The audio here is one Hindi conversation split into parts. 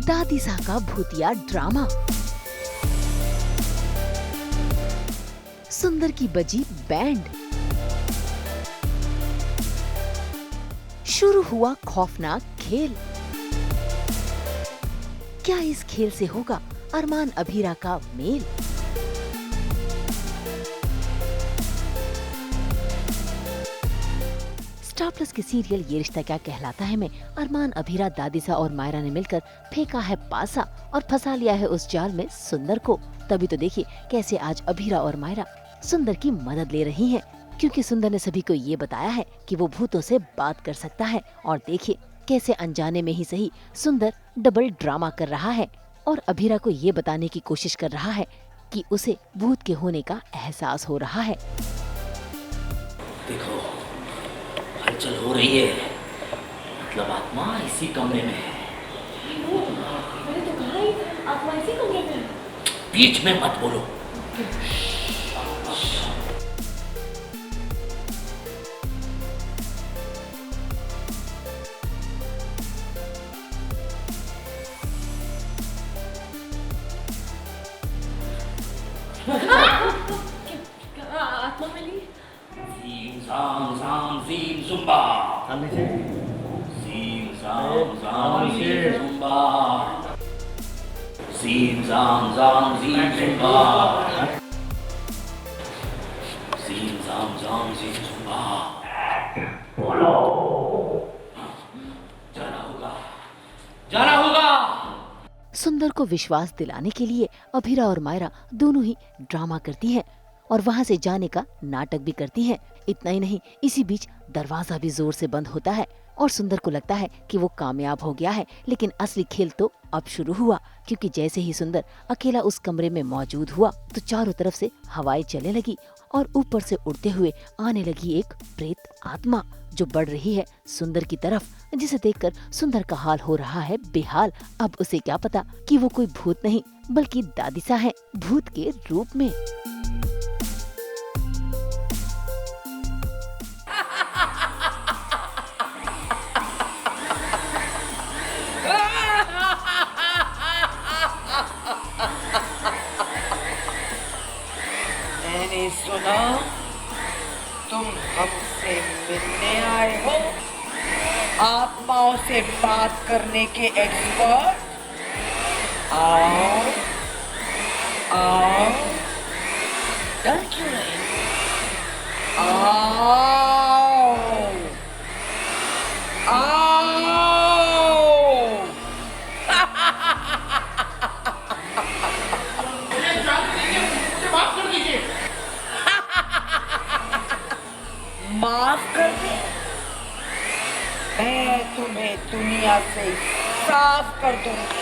दादीसा का भूतिया ड्रामा। सुंदर की बजी बैंड। शुरू हुआ खौफनाक खेल। क्या इस खेल से होगा अरमान अभीरा का मेल? स्टार प्लस के सीरियल ये रिश्ता क्या कहलाता है में अरमान अभीरा, दादीसा और मायरा ने मिलकर फेंका है पासा और फंसा लिया है उस जाल में सुंदर को। तभी तो देखिए कैसे आज अभीरा और मायरा सुंदर की मदद ले रही हैं, क्योंकि सुंदर ने सभी को ये बताया है कि वो भूतों से बात कर सकता है। और देखिए कैसे अनजाने में ही सही सुंदर डबल ड्रामा कर रहा है और अभीरा को ये बताने की कोशिश कर रहा है कि उसे भूत के होने का एहसास हो रहा है। देखो हलचल हो रही है, मतलब आत्मा इसी कमरे में है। मैंने तो कहा ही आत्मा इसी कमरे में है। बीच में मत बोलो। आत्मा मिली। सीम साम साम सीम सुम्बा। सीम साम साम सीम सुम्बा। सीम साम साम सीम सुम्बा। सीम साम साम सीम सुम्बा। बोलो। जाना होगा, जाना होगा। सुंदर को विश्वास दिलाने के लिए अभीरा और मायरा दोनों ही ड्रामा करती हैं और वहाँ से जाने का नाटक भी करती हैं। इतना ही नहीं, इसी बीच दरवाजा भी जोर से बंद होता है और सुंदर को लगता है कि वो कामयाब हो गया है। लेकिन असली खेल तो अब शुरू हुआ, क्योंकि जैसे ही सुंदर अकेला उस कमरे में मौजूद हुआ तो चारों तरफ से हवाएं चलने लगी और ऊपर से उड़ते हुए आने लगी एक प्रेत आत्मा जो बढ़ रही है सुंदर की तरफ, जिसे देखकर सुंदर का हाल हो रहा है बेहाल। अब उसे क्या पता कि वो कोई भूत नहीं बल्कि दादीसा है, भूत के रूप में। मैंने सुना तुम हमसे मिलने आए हो, आत्माओं से बात करने के एक्सपर्ट। आओ आओ, डर क्यों रहे? आओ आओ। माफ कर दे, मैं तुम्हें दुनिया से साफ कर दूंगी।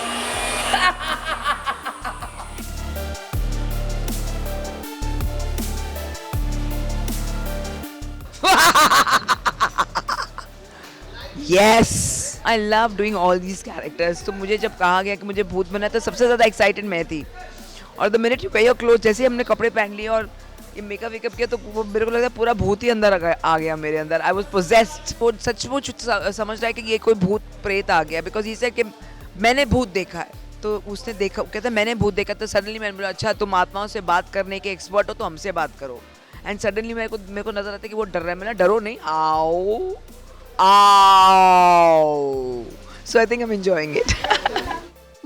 Yes, I love doing all these characters. तो मुझे जब कहा गया कि मुझे भूत बनना है तो सबसे ज़्यादा एक्साइटेड मैं थी। और the minute you wear your cloth, जैसे हमने कपड़े पहन लिए और ये मेकअप वेकअप किया तो वो मेरे को लगा पूरा भूत ही अंदर आ गया मेरे अंदर। I was possessed. वो सचमुच समझ रहा है कि ये कोई भूत प्रेत आ गया, बिकॉज ही सेड कि मैंने भूत देखा है। तो उसने देखा, कहता मैंने भूत देखा। तो सडनली मैंने बोला अच्छा तुम आत्माओं से बात करने के एक्सपर्ट हो तो हमसे बात करो। एंड सडनली मेरे को नजर आता है कि वो डर रहा है। मैंने डरो नहीं, आओ आओ। So I think I am enjoying it.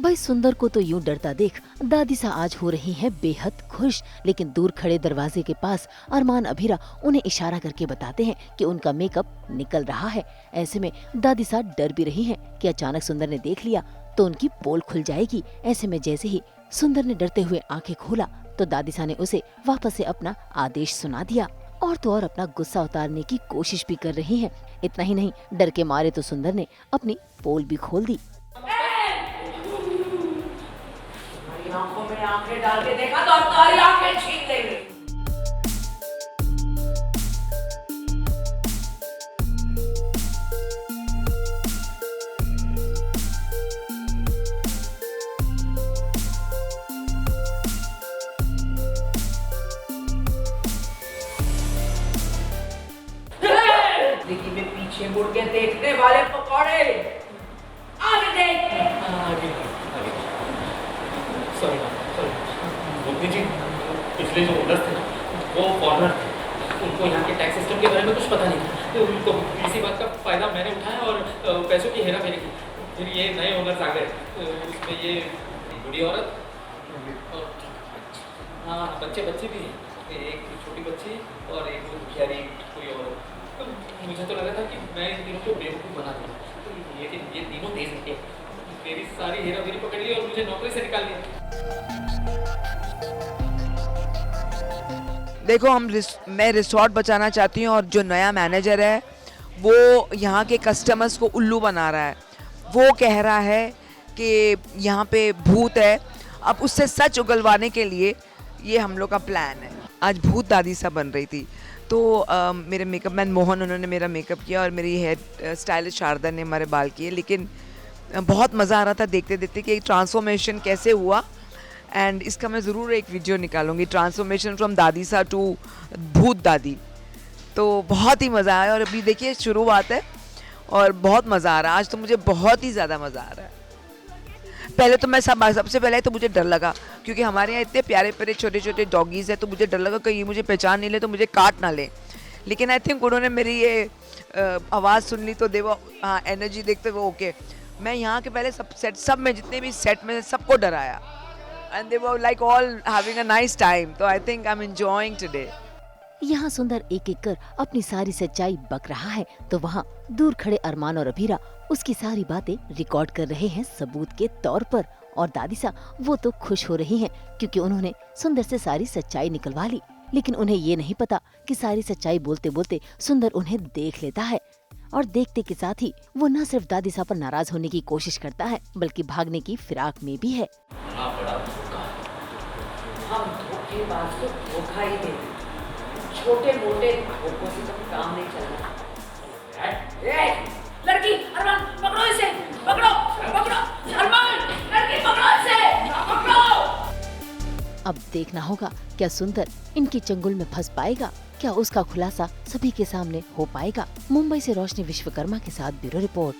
भाई सुंदर को तो यूं डरता देख दादीसा आज हो रही है बेहद खुश। लेकिन दूर खड़े दरवाजे के पास अरमान अभीरा उन्हें इशारा करके बताते हैं कि उनका मेकअप निकल रहा है। ऐसे में दादीसा डर भी रही हैं कि अचानक सुंदर ने देख लिया तो उनकी पोल खुल जाएगी। ऐसे में जैसे ही सुंदर ने डरते हुए आंखें खोला तो दादीसा ने उसे वापस से अपना आदेश सुना दिया और तो और अपना गुस्सा उतारने की कोशिश भी कर रही हैं। इतना ही नहीं, डर के मारे तो सुंदर ने अपनी पोल भी खोल दी। आंखों में आंखें डाल के देखा तो तुम्हारी आंखें छीन लेंगे। जिंदगी में पीछे मुड़ के देखने वाले पकौड़े आगे देख। आगे सॉरी गोपी जी, पिछले जो ओनर्स थे ना वो फॉरेनर थे, उनको यहाँ के टैक्स सिस्टम के बारे में कुछ पता नहीं था, तो उनको इसी बात का फ़ायदा मैंने उठाया और पैसों की हेरा फेरी की। फिर ये नए ओनर्स आ गए, उसमें ये बूढ़ी औरत और हाँ बच्चे भी हैं, एक छोटी बच्ची और एक दुखियारी कोई और। तो मुझे तो लगा था कि मैं इन तीनों को बेवकूफ़ बना दूँ, लेकिन ये तीनों दे सकते मेरी सारी हेरा फेरी पकड़ ली और मुझे नौकरी से निकाल दिया। देखो मैं रिसोर्ट बचाना चाहती हूँ और जो नया मैनेजर है वो यहाँ के कस्टमर्स को उल्लू बना रहा है। वो कह रहा है कि यहाँ पे भूत है। अब उससे सच उगलवाने के लिए ये हम लोग का प्लान है। आज भूत दादी सा बन रही थी, तो मेरे मेकअप मैन मोहन उन्होंने मेरा मेकअप किया और मेरी हेयर स्टाइलिस्ट शारदा ने हमारे बाल किए। लेकिन बहुत मज़ा आ रहा था देखते देखते कि ट्रांसफॉर्मेशन कैसे हुआ। एंड इसका मैं ज़रूर एक वीडियो निकालूंगी, ट्रांसफॉर्मेशन फ्रॉम दादी सा टू भूत दादी। तो बहुत ही मज़ा आया और अभी देखिए शुरुआत है और बहुत मज़ा आ रहा है। आज तो मुझे बहुत ही ज़्यादा मज़ा आ रहा है। पहले तो मैं सबसे पहले तो मुझे डर लगा क्योंकि हमारे यहाँ इतने प्यारे प्यारे छोटे छोटे डॉगीज़ हैं, तो मुझे डर लगा कहीं मुझे पहचान नहीं ले तो मुझे काट ना ले। लेकिन आई थिंक उन्होंने मेरी ये आवाज़ सुन ली तो देवा हाँ एनर्जी देखते वो ओके। मैं यहाँ के पहले सब में जितने भी सेट में सबको डराया and they were like all having a nice time. तो I think I am enjoying today. यहाँ सुंदर एक एक कर अपनी सारी सच्चाई बक रहा है, तो वहाँ दूर खड़े अरमान और अभीरा उसकी सारी बातें रिकॉर्ड कर रहे हैं सबूत के तौर पर। और दादी सा वो तो खुश हो रही हैं क्योंकि उन्होंने सुंदर से सारी सच्चाई निकलवा ली। लेकिन उन्हें ये नहीं पता कि सारी सच्चाई बोलते बोलते सुंदर उन्हें देख लेता है और देखते के साथ ही वो न सिर्फ दादी सा पर नाराज होने की कोशिश करता है बल्कि भागने की फिराक में भी है। हम धोखेबाज को धोखा ही देते, छोटे मोटे धोखों से तो काम नहीं चलना। लड़की अरमान पकड़ो इसे, पकड़ो अरमान, लड़की पकड़ो इसे, पकड़ो। अब देखना होगा क्या सुंदर इनके चंगुल में फंस पाएगा, क्या उसका खुलासा सभी के सामने हो पाएगा। मुंबई से रोशनी विश्वकर्मा के साथ ब्यूरो रिपोर्ट।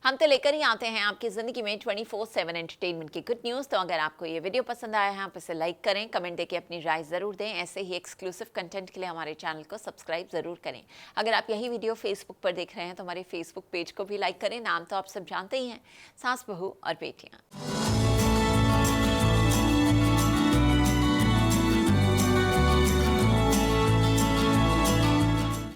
हम तो लेकर ही आते हैं आपकी ज़िंदगी में 24/7 एंटरटेनमेंट की गुड न्यूज़। तो अगर आपको ये वीडियो पसंद आया है आप इसे लाइक करें, कमेंट देके अपनी राय ज़रूर दें। ऐसे ही एक्सक्लूसिव कंटेंट के लिए हमारे चैनल को सब्सक्राइब ज़रूर करें। अगर आप यही वीडियो फेसबुक पर देख रहे हैं तो हमारे फेसबुक पेज को भी लाइक करें। नाम तो आप सब जानते ही हैं, सास बहू और बेटियाँ।